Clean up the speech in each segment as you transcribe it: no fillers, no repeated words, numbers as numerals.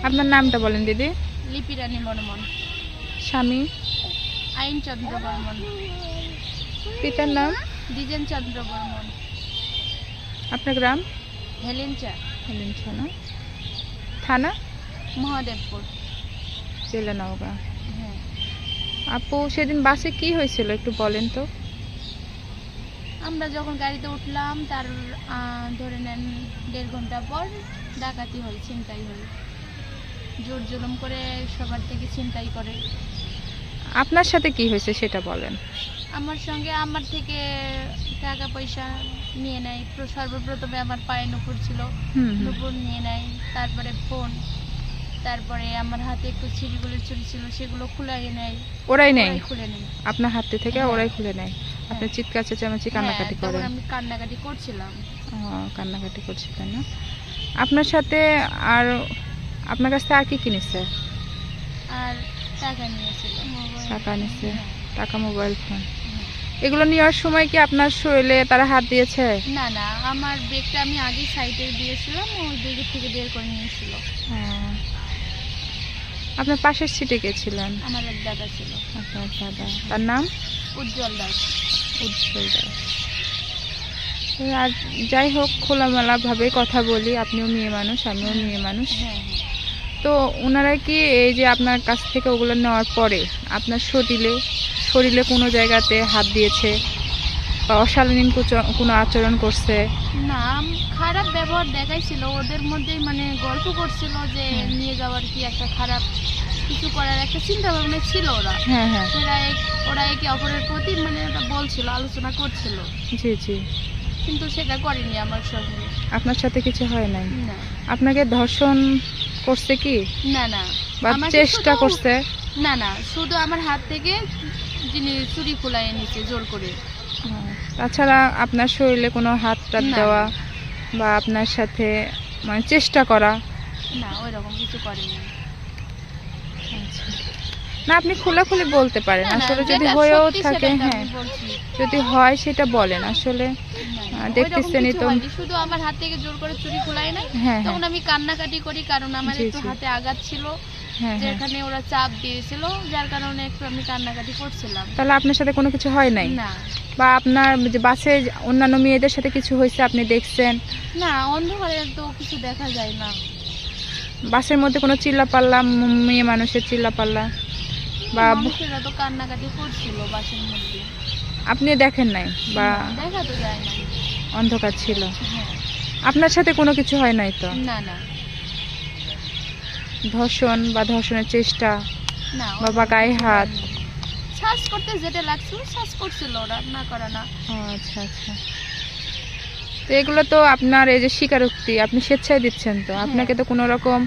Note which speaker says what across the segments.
Speaker 1: আপনার নামটা বলেন দিদি।
Speaker 2: লিপি রানী বর্মন।
Speaker 1: স্বামী?
Speaker 2: আইন চন্দ্র বর্মন।
Speaker 1: পিতার নাম?
Speaker 2: দ্বিজেন চন্দ্র বর্মন।
Speaker 1: আপনার গ্রাম?
Speaker 2: হেলেঞ্চা।
Speaker 1: হেলেঞ্চা না? থানা?
Speaker 2: মহাদেবপুর,
Speaker 1: জেলা নওগাঁ।
Speaker 2: হ্যাঁ।
Speaker 1: আপু সেদিন বাসে কি হয়েছিল একটু বলেন তো।
Speaker 2: আমরা যখন গাড়িতে উঠলাম তার ধরে নেন 1.5 ঘন্টা পর ডাকাতি হয়, ছিনতাই হয়, জোর জুলুম করে সবার থেকে ছিনতাই করে।
Speaker 1: আপনার সাথে কি হয়েছে সেটা বলেন।
Speaker 2: আমার সঙ্গে আমার থেকে টাকা পয়সা নিয়ে নেয়। সর্বপ্রথমে আমার পায়ে নুপুর ছিল, নুপুর নিয়ে নেয়। তারপরে ফোন, তারপরে আমার হাতে একটু ছিঁড়িগুলির চুরি ছিল, সেগুলো খুলাই নেয়।
Speaker 1: ওরাই নেই?
Speaker 2: খুলে নেয়
Speaker 1: আপনার হাতে থেকে?
Speaker 2: হ্যাঁ।
Speaker 1: ওরাই খুলে নেয়? আপনি চিৎকার চেঁচামেচি কান্নাকাটি করেন?
Speaker 2: আমি কান্নাকাটি করছিলাম।
Speaker 1: কান্নাকাটি করছিলেন না? আপনার সাথে আর আপনার কাছ থেকে আর কি কিনেছে?
Speaker 2: আর টাকা নিয়েছিল।
Speaker 1: টাকা নিছে?
Speaker 2: হ্যাঁ।
Speaker 1: টাকা, মোবাইল ফোন। এগুলো নেওয়ার সময় কি আপনার শরীরে তারা হাত দিয়েছে?
Speaker 2: না না, আমার ব্যাগটা আমি আগে সাইডে দিয়েছিলাম, ওই ব্যাগের থেকে বের করে নিয়েছিল।
Speaker 1: আপনার পাশের সিটে কে ছিলেন?
Speaker 2: আমার এক দাদা ছিল।
Speaker 1: আপনার দাদা, তার নাম?
Speaker 2: উজ্জ্বল দাস।
Speaker 1: উজ্জ্বল দাস। আর যাই হোক, খোলামেলাভাবে কথা বলি, আপনিও মেয়ে মানুষ, আমিও মেয়ে মানুষ।
Speaker 2: হ্যাঁ।
Speaker 1: তো ওনারা কি এই যে আপনার কাছ থেকে ওগুলো নেওয়ার পরে আপনার শরীরে কোনো জায়গাতে হাত দিয়েছে বা অশালীন কোনো আচরণ করছে?
Speaker 2: না, খারাপ ব্যবহার দেখাইছিল ওদের মধ্যেই, মানে গল্প করছিল যে নিয়ে যাওয়ার কি একটা খারাপ কিছু করার একটা চিন্তা ভাবনা ছিল ওরা।
Speaker 1: হ্যাঁ হ্যাঁ।
Speaker 2: ওরা একে অপরের প্রতি মানে এটা বলছিল, আলোচনা করছিল।
Speaker 1: জি জি।
Speaker 2: কিন্তু সেটা করেনি আমার সঙ্গে।
Speaker 1: আপনার সাথে কিছু হয় নাই?
Speaker 2: না।
Speaker 1: আপনাকে ধর্ষণ করছে কি?
Speaker 2: না না।
Speaker 1: বা চেষ্টা করছে?
Speaker 2: না না, শুধু আমার হাত থেকে যিনি চুরি খোলাই নিচ্ছে জোর করে।
Speaker 1: তাছাড়া আপনার শরীরে কোনো হাত টাত দেওয়া বা আপনার সাথে মানে চেষ্টা করা?
Speaker 2: না, ওই রকম কিছু করেনি।
Speaker 1: আচ্ছা। না, আপনি খোলাখুলি বলতে পারেন আসলে, যদি হয়েও থাকে। হ্যাঁ, যদি হয় সেটা বলেন আসলে। দেখতেছেনই তো,
Speaker 2: শুধু আমার হাত থেকে জোর করে চুরি খোলাই নাই।
Speaker 1: হ্যাঁ,
Speaker 2: তখন আমি কান্নাকাটি করি, কারণ আমার একটু হাতে আঘাত ছিল, যেখানে ওরা চাপ দিয়েছিল, যার কারণে একটু আমি কান্নাকাটি করছিলাম।
Speaker 1: তাহলে আপনার সাথে কোনো কিছু হয় নাই?
Speaker 2: না।
Speaker 1: বা আপনার যে বাসে অন্যান্য মেয়েদের সাথে কিছু হয়েছে আপনি দেখছেন?
Speaker 2: না, অন্ধকারে তো কিছু দেখা যায় না।
Speaker 1: বাসের মধ্যে কোনো চিল্লাপাল্লা, মেয়ে মানুষের চিল্লাপাল্লা বা
Speaker 2: মানুষেরা তো কান্নাকাটি করছিল বাসের মধ্যে?
Speaker 1: আপনি দেখেন নাই? বা
Speaker 2: দেখা তো যায় না,
Speaker 1: অন্ধকার ছিল?
Speaker 2: হ্যাঁ।
Speaker 1: আপনার সাথে কোনো কিছু হয় নাই তো?
Speaker 2: না না।
Speaker 1: ধর্ষণ বা ধর্ষণের চেষ্টা
Speaker 2: না,
Speaker 1: বা গায়ে হাত?
Speaker 2: শ্বাস করতে যেটা লাগছিল শ্বাস করছিল, ওরা না করা না।
Speaker 1: আচ্ছা আচ্ছা। তো এগুলো তো আপনার এই যে স্বীকারোক্তি, আপনি স্বেচ্ছায় দিচ্ছেন তো? আপনাকে তো কোনো রকম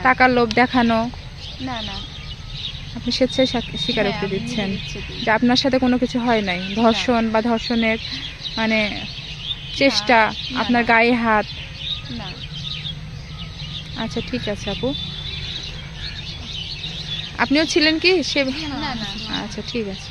Speaker 1: টাকার লোভ দেখানো?
Speaker 2: না না,
Speaker 1: আপনি স্বেচ্ছায় স্বীকারোক্তি দিচ্ছেন যে আপনার সাথে কোনো কিছু হয় নাই, ধর্ষণ বা ধর্ষণের মানে চেষ্টা, আপনার গায়ে হাত?
Speaker 2: না।
Speaker 1: আচ্ছা ঠিক আছে আপু। আপনিও ছিলেন কি সে?
Speaker 2: না না।
Speaker 1: আচ্ছা ঠিক আছে।